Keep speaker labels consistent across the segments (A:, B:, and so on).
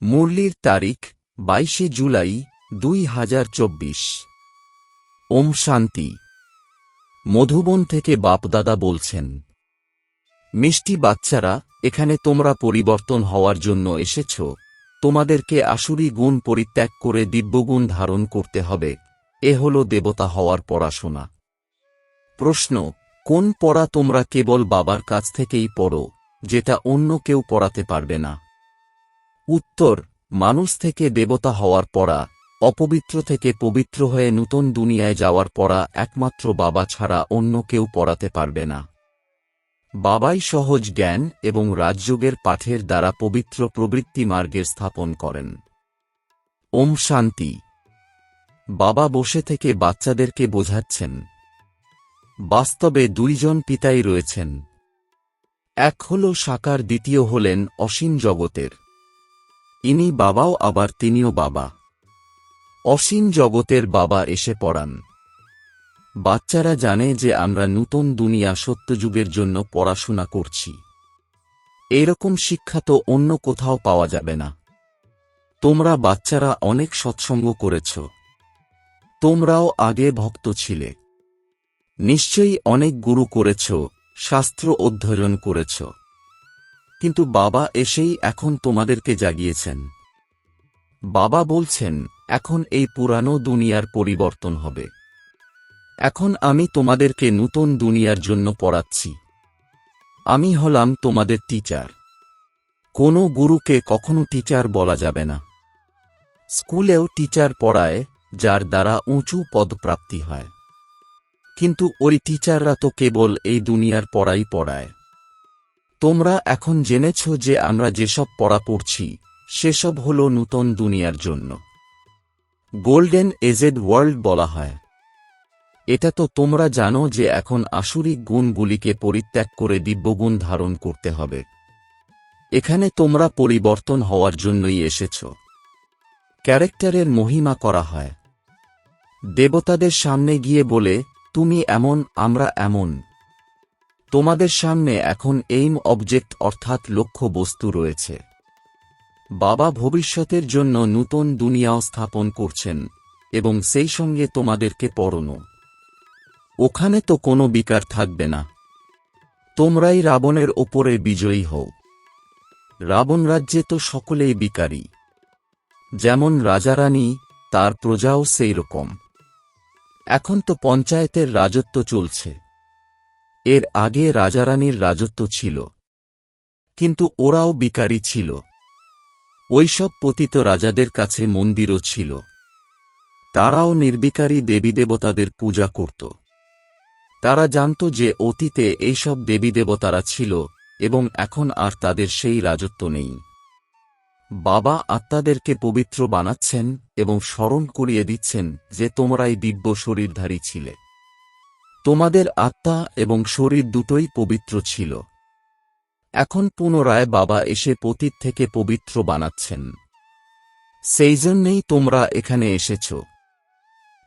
A: মুরলির তারিখ 22 জুলাই 2024। ওম শান্তি। মধুবন থেকে বাপদাদা বলছেন, মিষ্টি বাচ্চারা, এখানে তোমরা পরিবর্তন হওয়ার জন্য এসেছ। তোমাদেরকে আসুরি গুণ পরিত্যাগ করে দিব্যগুণ ধারণ করতে হবে। এ হল দেবতা হওয়ার পড়াশোনা। প্রশ্ন, কোন পড়া তোমরা কেবল বাবার কাছ থেকেই পড়ো, যেটা অন্য কেউ পড়াতে পারবে না? উত্তর, মানুষ থেকে দেবতা হওয়ার পড়া, অপবিত্র থেকে পবিত্র হয়ে নূতন দুনিয়ায় যাওয়ার পড়া একমাত্র বাবা ছাড়া অন্য কেউ পড়াতে পারবে না। বাবাই সহজ জ্ঞান এবং রাজযোগের পাঠের দ্বারা পবিত্র প্রবৃত্তি মার্গের স্থাপন করেন। ওম শান্তি। বাবা বসে থেকে বাচ্চাদেরকে বোঝাচ্ছেন, বাস্তবে দুইজন পিতাই রয়েছেন। এক হল সাকার, দ্বিতীয় হলেন অসীম জগতের। ইনি বাবাও আবার তিনিও বাবা। অসীম জগতের বাবা এসে পড়ান। বাচ্চারা জানে যে আমরা নূতন দুনিয়া সত্যযুগের জন্য পড়াশোনা করছি। এরকম শিক্ষা তো অন্য কোথাও পাওয়া যাবে না। তোমরা বাচ্চারা অনেক সৎসঙ্গ করেছ। তোমরাও আগে ভক্ত ছিলে। নিশ্চয়ই অনেক গুরু করেছ, শাস্ত্র অধ্যয়ন করেছ। কিন্তু বাবা এসেই এখন তোমাদেরকে জাগিয়েছেন। বাবা বলছেন, এখন এই পুরানো দুনিয়ার পরিবর্তন হবে। এখন আমি তোমাদেরকে নূতন দুনিয়ার জন্য পড়াচ্ছি। আমি হলাম তোমাদের টিচার। কোনো গুরুকে কখনো টিচার বলা যাবে না। স্কুলেও টিচার পড়ায়, যার দ্বারা উঁচু পদপ্রাপ্তি হয়। কিন্তু ওই টিচাররা তো কেবল এই দুনিয়ার পড়াই পড়ায়। তোমরা এখন জেনেছ যে আমরা যেসব পড়া পড়ছি সেসব হল নূতন দুনিয়ার জন্য। গোল্ডেন এজেড ওয়ার্ল্ড বলা হয়। এটা তো তোমরা জানো যে এখন আসুরিক গুণগুলিকে পরিত্যাগ করে দিব্যগুণ ধারণ করতে হবে। এখানে তোমরা পরিবর্তন হওয়ার জন্যই এসেছ। ক্যারেক্টারের মহিমা করা হয়। দেবতাদের সামনে গিয়ে বলে, তুমি এমন, আমরা এমন। তোমাদের সামনে এখন এইম অবজেক্ট অর্থাৎ লক্ষ্য বস্তু রয়েছে। বাবা ভবিষ্যতের জন্য নূতন দুনিয়াও স্থাপন করছেন এবং সেই সঙ্গে তোমাদেরকে পড়ানো। ওখানে তো কোনো বিকার থাকবে না। তোমরাই রাবণের ওপরে বিজয়ী হও। রাবণ রাজ্যে তো সকলেই বিকারী। যেমন রাজারানী, তার প্রজাও সেই রকম। এখন তো পঞ্চায়েতের রাজত্ব চলছে। এর আগে রাজারানীর রাজত্ব ছিল, কিন্তু ওরাও বিকারী ছিল। ওইসব পতিত রাজাদের কাছে মন্দিরও ছিল। তারাও নির্বিকারী দেবীদেবতাদের পূজা করত। তারা জানত যে অতীতে এইসব দেবীদেবতারা ছিল এবং এখন আর তাদের সেই রাজত্ব নেই। বাবা আত্মাদেরকে পবিত্র বানাচ্ছেন এবং স্মরণ করিয়ে দিচ্ছেন যে তোমরাই দিব্য শরীরধারী ছিলে। তোমাদের আত্মা এবং শরীর দুটোই পবিত্র ছিল। এখন পুনরায় বাবা এসে পতীত থেকে পবিত্র বানাচ্ছেন। সেই জন্যেই তোমরা এখানে এসেছ।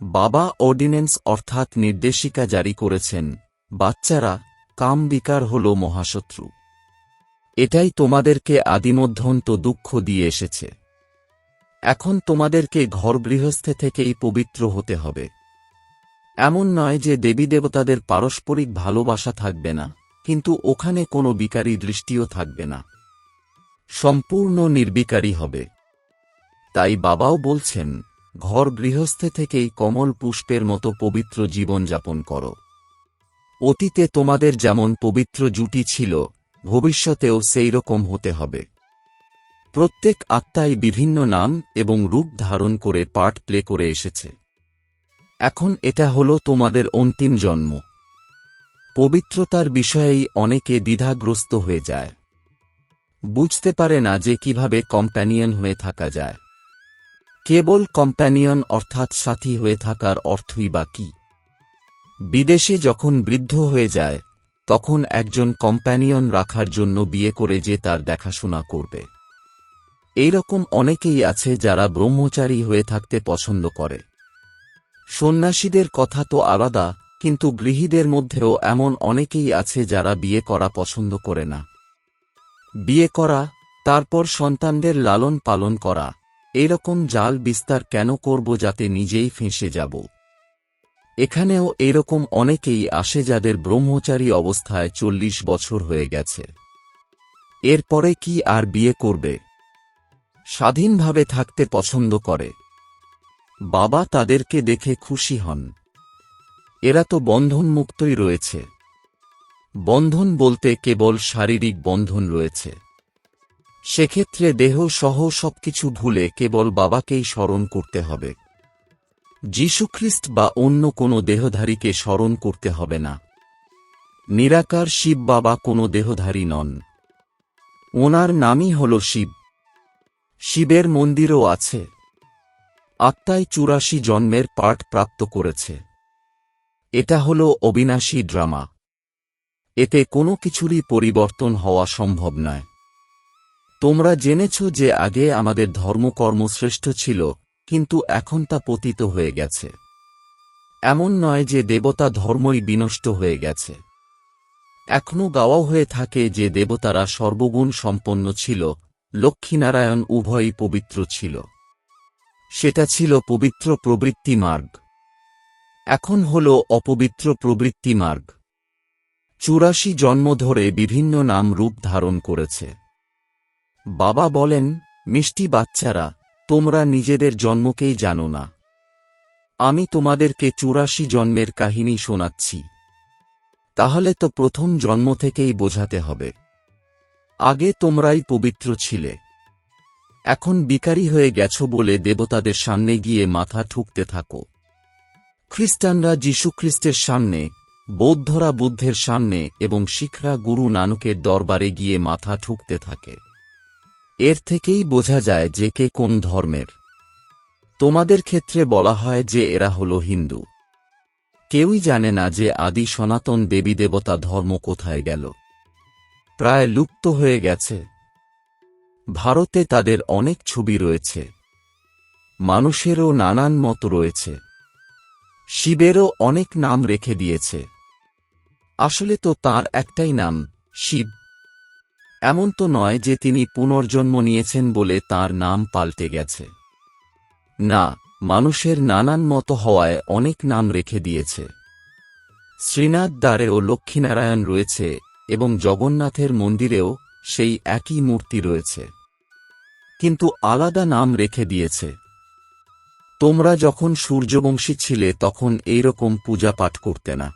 A: বাবা অর্ডিন্যান্স অর্থাৎ নির্দেশিকা জারি করেছেন, বাচ্চারা, কাম বিকার হল মহাশত্রু। এটাই তোমাদেরকে আদিমধ্যন্ত দুঃখ দিয়ে এসেছে। এখন তোমাদেরকে ঘর গৃহস্থে থেকেই পবিত্র হতে হবে। এমন নয় যে দেবীদেবতাদের পারস্পরিক ভালোবাসা থাকবে না, কিন্তু ওখানে কোনো বিকারী দৃষ্টিও থাকবে না। সম্পূর্ণ নির্বিকারী হবে। তাই বাবাও বলছেন, ঘর গৃহস্থে থেকেই কমল পুষ্পের মতো পবিত্র জীবন যাপন করো। অতীতে তোমাদের যেমন পবিত্র জুটি ছিল, ভবিষ্যতেও সেই রকম হতে হবে। প্রত্যেক আত্মাই বিভিন্ন নাম এবং রূপ ধারণ করে পার্ট প্লে করে এসেছে। এখন এটা হলো তোমাদের অন্তিম জন্ম। পবিত্রতার বিষয়েই অনেকে দ্বিধাগ্রস্ত হয়ে যায়। বুঝতে পারে না যে কিভাবে কম্প্যানিয়ন হয়ে থাকা যায়। কেবল কম্প্যানিয়ন অর্থাৎ সাথী হয়ে থাকার অর্থই বা কি? বিদেশে যখন বৃদ্ধ হয়ে যায়, তখন একজন কম্প্যানিয়ন রাখার জন্য বিয়ে করে যে তার দেখাশোনা করবে। এইরকম অনেকেই আছে যারা ব্রহ্মচারী হয়ে থাকতে পছন্দ করে। সন্ন্যাসীদের কথা তো আলাদা, কিন্তু গৃহীদের মধ্যেও এমন অনেকেই আছে যারা বিয়ে করা পছন্দ করে না। বিয়ে করা, তারপর সন্তানদের লালন পালন করা, এরকম জাল বিস্তার কেন করব যাতে নিজেই ফেঁসে যাব? এখানেও এরকম অনেকেই আসে যাদের ব্রহ্মচারী অবস্থায় 40 বছর হয়ে গেছে। এরপরে কি আর বিয়ে করবে? স্বাধীনভাবে থাকতে পছন্দ করে। বাবা তাদেরকে দেখে খুশি হন। এরা তো বন্ধনমুক্তই রয়েছে। বন্ধন বলতে কেবল শারীরিক বন্ধন রয়েছে। সেক্ষেত্রে দেহ সহ সবকিছু ভুলে কেবল বাবাকেই স্মরণ করতে হবে। যীশুখ্রিস্ট বা অন্য কোনো দেহধারীকে স্মরণ করতে হবে না। নিরাকার শিব বাবা কোনো দেহধারী নন। ওনার নামই হল শিব। শিবের মন্দিরও আছে। আত্মায় 84 জন্মের পাঠ প্রাপ্ত করেছে। এটা হল অবিনাশী ড্রামা। এতে কোনো কিছুরই পরিবর্তন হওয়া সম্ভব নয়। তোমরা জেনেছ যে আগে আমাদের ধর্মকর্ম শ্রেষ্ঠ ছিল, কিন্তু এখন তা পতিত হয়ে গেছে। এমন নয় যে দেবতা ধর্মই বিনষ্ট হয়ে গেছে। এখনও গাওয়া হয়ে থাকে যে দেবতারা সর্বগুণ সম্পন্ন ছিল, লক্ষ্মীনারায়ণ উভয়ই পবিত্র ছিল। সেটা ছিল পবিত্র প্রবৃত্তি মার্গ। এখন হল অপবিত্র প্রবৃত্তি মার্গ। 84 জন্ম ধরে বিভিন্ন নাম রূপ ধারণ করেছে। বাবা বলেন, মিষ্টি বাচ্চারা, তোমরা নিজেদের জন্মকেই জানো না। আমি তোমাদেরকে 84 জন্মের কাহিনী শোনাচ্ছি। তাহলে তো প্রথম জন্ম থেকেই বোঝাতে হবে। আগে তোমরাই পবিত্র ছিলে। এখন বিকারী হয়ে গেছো বলে দেবতাদের সামনে গিয়ে মাথা ঠুকতে থাকো। খ্রিস্টানরা যীশুখ্রিস্টের সামনে, বৌদ্ধরা বুদ্ধের সামনে এবং শিখরা গুরু নানকের দরবারে গিয়ে মাথা ঠুকতে থাকে। এর থেকেই বোঝা যায় যে কে কোন ধর্মের। তোমাদের ক্ষেত্রে বলা হয় যে এরা হল হিন্দু। কেউই জানে না যে আদি সনাতন দেবী দেবতা ধর্ম কোথায় গেল। প্রায় লুপ্ত হয়ে গেছে। ভারতে তাদের অনেক ছবি রয়েছে। মানুষেরও নানান মত রয়েছে। শিবেরও অনেক নাম রেখে দিয়েছে। আসলে তো তার একটাই নাম, শিব। এমন তো নয় যে তিনি পুনর্জন্ম নিয়েছেন বলে তার নাম পাল্টে গেছে। না, মানুষের নানান মত হওয়ায় অনেক নাম রেখে দিয়েছে। শ্রীনাথ দ্বারেও লক্ষ্মীনারায়ণ রয়েছে এবং জগন্নাথের মন্দিরেও সেই একই মূর্তি রয়েছে, কিন্তু আলাদা নাম রেখে দিয়েছে। তোমরা যখন সূর্যবংশী ছিলে তখন এইরকম পূজা পাঠ করতে না।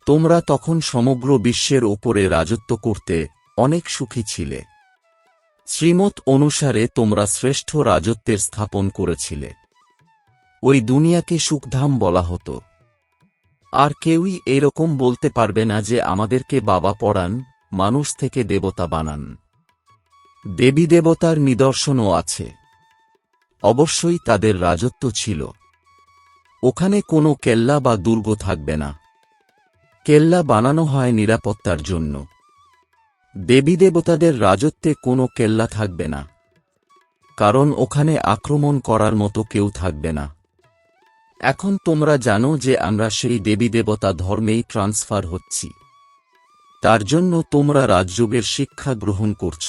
A: তোমরা তখন সমগ্র বিশ্বের ওপরে রাজত্ব করতে অনেক সুখী ছিলে। শ্রীমত অনুসারে তোমরা শ্রেষ্ঠ রাজত্বের স্থাপন করেছিলে। ওই দুনিয়াকে সুখধাম বলা হতো। আর কেউই এরকম বলতে পারবে না যে আমাদেরকে বাবা পড়ান, মানুষ থেকে দেবতা বানান। দেবী দেবতার নিদর্শনও আছে। অবশ্যই তাদের রাজত্ব ছিল। ওখানে কোনো কেল্লা বা দুর্গ থাকবে না। কেল্লা বানানো হয় নিরাপত্তার জন্য। দেবী দেবতাদের রাজত্বে কোনো কেল্লা থাকবে না, কারণ ওখানে আক্রমণ করার মতো কেউ থাকবে না। এখন তোমরা জানো যে আমরা সেই দেবী দেবতা ধর্মেই ট্রান্সফার হচ্ছি। তার জন্য তোমরা রাজযোগের শিক্ষা গ্রহণ করছ।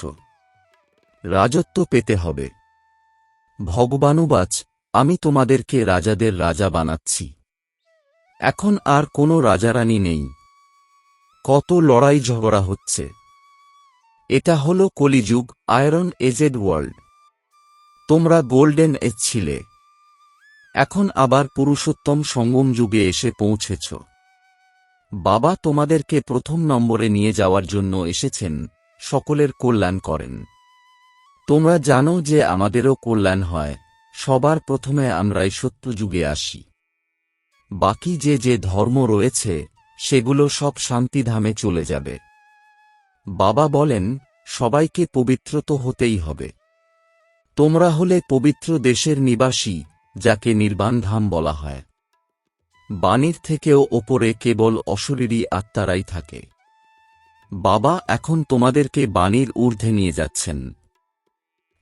A: রাজত্ব পেতে হবে। ভগবানুবাচ, আমি তোমাদেরকে রাজাদের রাজা বানাচ্ছি। এখন আর কোনো রাজারানী নেই। কত লড়াই ঝগড়া হচ্ছে। এটা হলো কলিযুগ, আয়রন এজেড ওয়ার্ল্ড। তোমরা গোল্ডেন এজ ছিলে। এখন আবার পুরুষোত্তম সঙ্গম যুগে এসে পৌঁছেছ। বাবা তোমাদেরকে প্রথম নম্বরে নিয়ে যাওয়ার জন্য এসেছেন, সকলের কল্যাণ করেন। তোমরা জানো যে আমাদেরও কল্যাণ হয়। সবার প্রথমে আমরাই সত্যযুগে আসি। বাকি যে যে ধর্ম রয়েছে সেগুলো সব শান্তিধামে চলে যাবে। বাবা বলেন, সবাইকে পবিত্র তো হতেই হবে। তোমরা হলে পবিত্র দেশের নিবাসী, যাকে নির্বাণধাম বলা হয়। বাণীর থেকেও ওপরে কেবল অশরীরী আত্মারাই থাকে। বাবা এখন তোমাদেরকে বাণীর ঊর্ধ্বে নিয়ে যাচ্ছেন।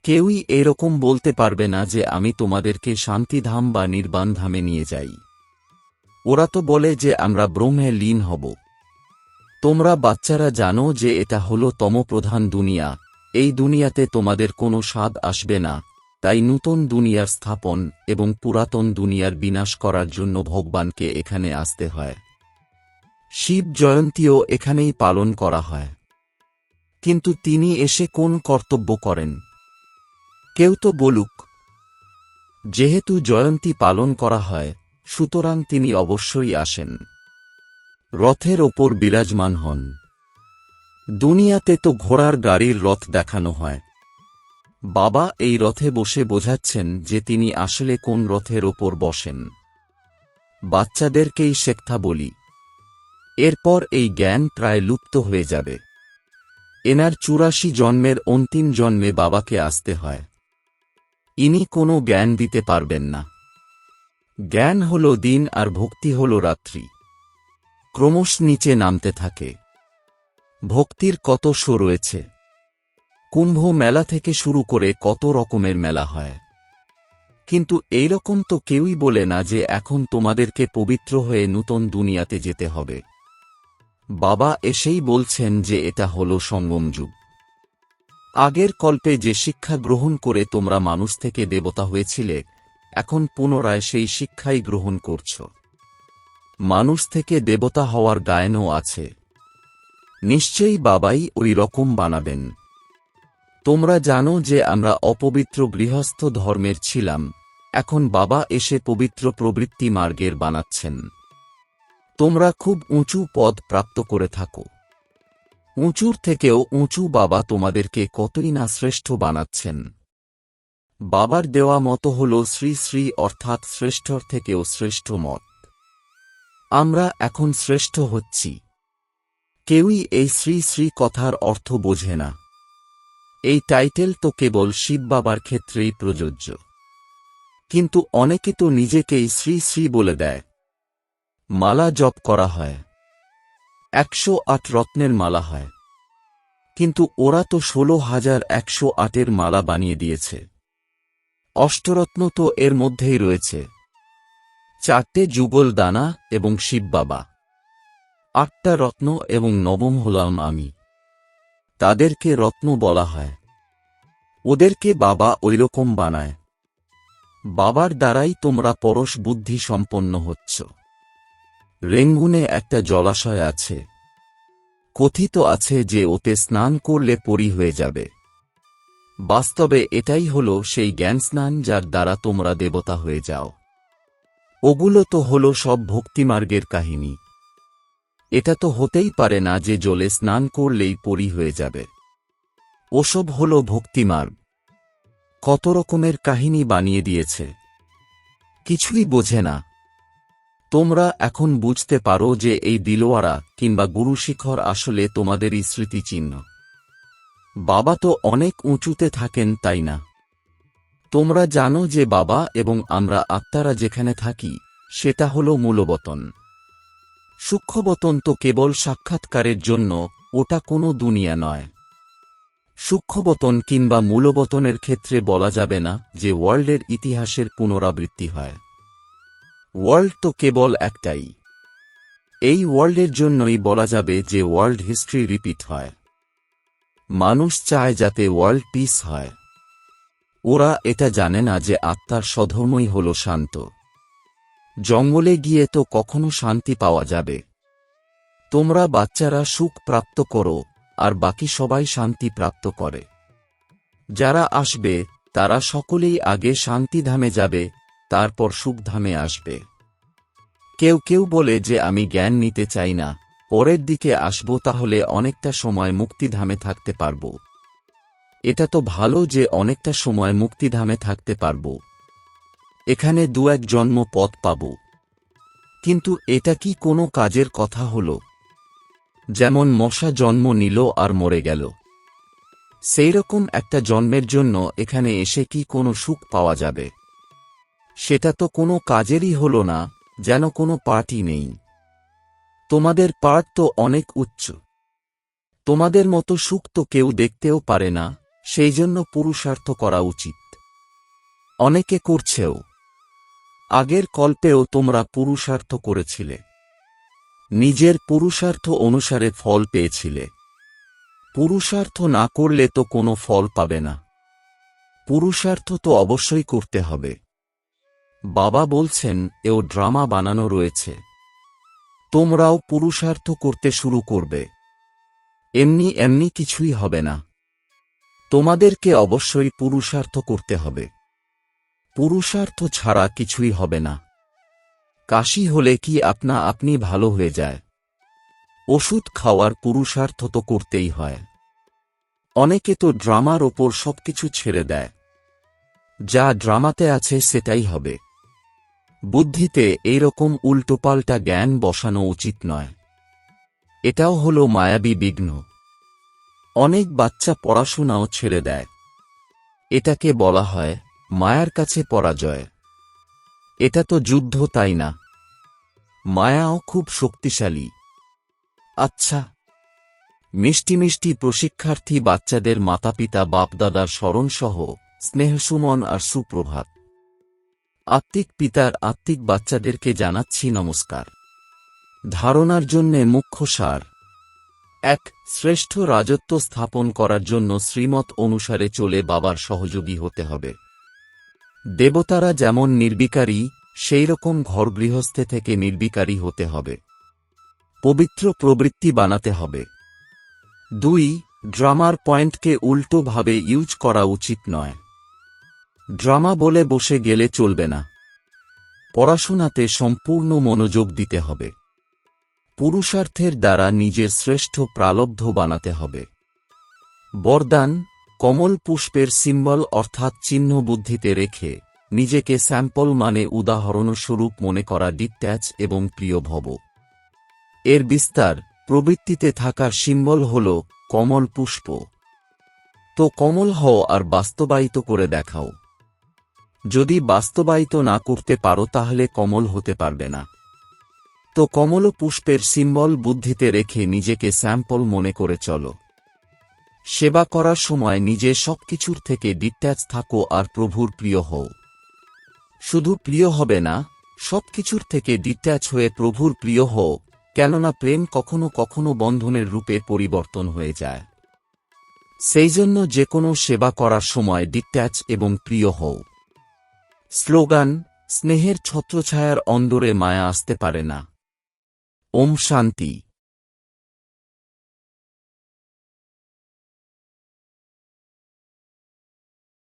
A: কেউই এরকম বলতে পারবে না যে আমি তোমাদেরকে শান্তিধাম বা নির্বাণধামে নিয়ে যাই। ওরা তো বলে যে আমরা ব্রহ্মে লীন হব। তোমরা বাচ্চারা জানো যে এটা হলো তমপ্রধান দুনিয়া, এই দুনিয়াতে তোমাদের কোনো স্বাদ আসবে না, তাই নূতন দুনিয়ার স্থাপন এবং পুরাতন দুনিয়ার বিনাশ করার জন্য ভগবানকে এখানে আসতে হয়। শিব জয়ন্তীও এখানেই পালন করা হয়। কিন্তু তিনি এসে কোন কর্তব্য করেন? কেউ তো বলুক, যেহেতু জয়ন্তী পালন করা হয়, সুতরাং তিনি অবশ্যই আসেন, রথের ওপর বিরাজমান হন। দুনিয়াতে তো ঘোড়ার গাড়ির রথ দেখানো হয়। বাবা এই রথে বসে বোঝাচ্ছেন যে তিনি আসলে কোন রথের ওপর বসেন। বাচ্চাদেরকেই শেখা বলি। এরপর এই জ্ঞান প্রায় লুপ্ত হয়ে যাবে। এনার 84 জন্মের অন্তিম জন্মে বাবাকে আসতে হয়। ইনি কোনো জ্ঞান দিতে পারবেন না। জ্ঞান হল দিন আর ভক্তি হল রাত্রি। ক্রমশ নিচে নামতে থাকে। ভক্তির কত শো রয়েছে। কুম্ভ মেলা থেকে শুরু করে কত রকমের মেলা হয়, কিন্তু এইরকম তো কেউই বলে না যে এখন তোমাদেরকে পবিত্র হয়ে নূতন দুনিয়াতে যেতে হবে। বাবা এসেই বলছেন যে এটা হলো সঙ্গম যুগ। আগের কল্পে যে শিক্ষা গ্রহণ করে তোমরা মানুষ থেকে দেবতা হয়েছিলে, এখন পুনরায় সেই শিক্ষাই গ্রহণ করছ। মানুষ থেকে দেবতা হওয়ার গায়নও আছে। নিশ্চয়ই বাবাই ওই রকম বানাবেন। তোমরা জানো যে আমরা অপবিত্র গৃহস্থ ধর্মের ছিলাম, এখন বাবা এসে পবিত্র প্রবৃত্তি মার্গের বানাচ্ছেন। তোমরা খুব উঁচু পদ প্রাপ্ত করে থাকো। উঁচুর থেকেও উঁচু বাবা তোমাদেরকে কতই না শ্রেষ্ঠ বানাচ্ছেন। বাবার দেওয়া মত হল শ্রী শ্রী, অর্থাৎ শ্রেষ্ঠর থেকেও শ্রেষ্ঠ মত। আমরা এখন শ্রেষ্ঠ হচ্ছি। কেউই এই শ্রী শ্রী কথার অর্থ বোঝে না। এই টাইটেল তো কেবল শিব বাবার ক্ষেত্রেই প্রযোজ্য। কিন্তু অনেকে তো নিজেকেই শ্রী শ্রী বলে দেয়। মালা জপ করা হয়, 108 রত্নের মালা হয়, কিন্তু ওরা তো 16,108-এর মালা বানিয়ে দিয়েছে। অষ্টরত্ন তো এর মধ্যেই রয়েছে। 4টে যুগল দানা এবং শিব বাবা, 8টা রত্ন এবং নবম হলাম আমি। তাদেরকে রত্ন বলা হয়। ওদেরকে বাবা ঐরকম বানায়। বাবার দ্বারাই তোমরা পরশ বুদ্ধি সম্পন্ন হচ্ছ। রেঙ্গুনে একটা জলাশয় আছে। কথিত আছে যে ওতে স্নান করলে পরি হয়ে যাবে। বাস্তবে এটাই হলো সেই জ্ঞান স্নান যার দ্বারা তোমরা দেবতা হয়ে যাও। ওগুলো তো হলো সব ভক্তিমার্গের কাহিনী। এটা তো হতেই পারে না যে জলে স্নান করলেই পরি হয়ে যাবে। ওসব হলো ভক্তিমার্গ। কত রকমের কাহিনী বানিয়ে দিয়েছে, কিছুই বোঝে না। তোমরা এখন বুঝতে পারো যে এই দিলওয়ারা কিংবা গুরু শিখর আসলে তোমাদেরই স্মৃতিচিহ্ন। বাবা তো অনেক উঁচুতে থাকেন, তাই না? তোমরা জানো যে বাবা এবং আমরা আত্মারা যেখানে থাকি সেটা হলো মূলবতন। সূক্ষ্মবতন তো কেবল সাক্ষাৎকারের জন্য, ওটা কোনো দুনিয়া নয়। সূক্ষ্মবতন কিংবা মূলবতনের ক্ষেত্রে বলা যাবে না যে ওয়ার্ল্ডের ইতিহাসের পুনরাবৃত্তি হয়। ওয়ার্ল্ড তো কেবল একটাই। এই ওয়ার্ল্ডের জন্যই বলা যাবে যে ওয়ার্ল্ড হিস্ট্রি রিপিট হয়। মানুষ চায় যাতে ওয়ার্ল্ড পিস হয়। ওরা এটা জানে না যে আত্মার স্বধর্মই হল শান্ত। জঙ্গলে গিয়ে তো কখনো শান্তি পাওয়া যাবে? তোমরা বাচ্চারা সুখ প্রাপ্ত করো, আর বাকি সবাই শান্তি প্রাপ্ত করে। যারা আসবে তারা সকলেই আগে শান্তিধামে যাবে, তারপর সুখধামে আসবে। কেউ কেউ বলে যে আমি জ্ঞান নিতে চাই না, পরের দিকে আসব, তাহলে অনেকটা সময় মুক্তিধামে থাকতে পারব। এটা তো ভালো যে অনেকটা সময় মুক্তিধামে থাকতে পারব, এখানে 2-1 জন্ম পথ পাব। কিন্তু এটা কি কোনো কাজের কথা হলো? যেমন মশা জন্ম নিল আর মরে গেল, সেইরকম একটা জন্মের জন্য এখানে এসে কি কোনো সুখ পাওয়া যাবে? সেটা তো কোনো কাজেরই হলো না, যেন কোনো পার্টি নেই। তোমাদের পার্ট তো অনেক উচ্চ। তোমাদের মতো সুখ তো কেউ দেখতেও পারে না, সেই জন্য পুরুষার্থ করা উচিত। অনেকে করছেও। আগের কল্পেও তোমরা পুরুষার্থ করেছিলে, নিজের পুরুষার্থ অনুসারে ফল পেয়েছিলে। পুরুষার্থ না করলে তো কোনো ফল পাবে না। পুরুষার্থ তো অবশ্যই করতে হবে। বাবা বলছেন এও ড্রামা বানানো রয়েছে। তোমরাও পুরুষার্থ করতে শুরু করবে। এমনি এমনি কিছুই হবে না। তোমাদেরকে অবশ্যই পুরুষার্থ করতে হবে। পুরুষার্থ ছাড়া কিছুই হবে না। কাশি হলে কি আপনা আপনি ভালো হয়ে যায়? ওষুধ খাওয়ার পুরুষার্থ তো করতেই হয়। অনেকে তো ড্রামার ওপর সবকিছু ছেড়ে দেয়। যা ড্রামাতে আছে সেটাই হবে। বুদ্ধিতে এইরকম উল্টোপাল্টা জ্ঞান বসানো উচিত নয়। এটাও হলো মায়াবী বিঘ্ন। অনেক বাচ্চা পড়াশোনাও ছেড়ে দেয়। এটাকে বলা হয় মায়ার কাছে পরাজয়। এটা তো যুদ্ধ, তাই না? মায়াও খুব শক্তিশালী। আচ্ছা, মিষ্টি মিষ্টি প্রশিক্ষার্থী বাচ্চাদের মাতাপিতা বাপদাদার স্মরণসহ স্নেহসুমন আর সুপ্রভাত। আত্মিক পিতার আত্মিক বাচ্চাদেরকে জানাচ্ছি নমস্কার। ধারণার জন্যে মুখ্য সার: ১. শ্রেষ্ঠ রাজত্ব স্থাপন করার জন্য শ্রীমত অনুসারে চলে বাবার সহযোগী হতে হবে। দেবতারা যেমন নির্বিকারী, সেইরকম ঘরগৃহস্থে থেকে নির্বিকারী হতে হবে। পবিত্র প্রবৃত্তি বানাতে হবে। ২. ড্রামার পয়েন্টকে উল্টো ভাবে ইউজ করা উচিত নয়। ড্রামা বলে বসে গেলে চলবে না। পড়াশোনাতে সম্পূর্ণ মনোযোগ দিতে হবে। পুরুষার্থের দ্বারা নিজের শ্রেষ্ঠ প্রালব্ধ বানাতে হবে। বরদান: কমল পুষ্পের সিম্বল অর্থাৎ চিহ্ন বুদ্ধিতে রেখে নিজেকে স্যাম্পল মানে উদাহরণস্বরূপ মনে করা ডিট্যাচ এবং প্রিয় ভব। এর বিস্তার: প্রবৃত্তিতে থাকার সিম্বল হল কমল পুষ্প। তো কমল হও আর বাস্তবায়িত করে দেখাও। যদি বাস্তবায়িত না করতে পারো তাহলে কমল হতে পারবে না। তো কমল পুষ্পের সিম্বল বুদ্ধিতে রেখে নিজেকে স্যাম্পল মনে করে চলো। সেবা করার সময় নিজে সবকিছুর থেকে ডিট্যাচ থাকো আর প্রভুর প্রিয় হও। শুধু প্রিয় হবে না, সবকিছুর থেকে ডিট্যাচ হয়ে প্রভুর প্রিয় হও, কেননা প্রেম কখনো কখনো বন্ধনের রূপে পরিবর্তন হয়ে যায়। সেই জন্য যে কোনো সেবা করার সময় ডিট্যাচ এবং প্রিয় হও। স্লোগান: স্নেহের ছত্রছায়ার অন্দরে মায়া আসতে পারে না। ওম শান্তি।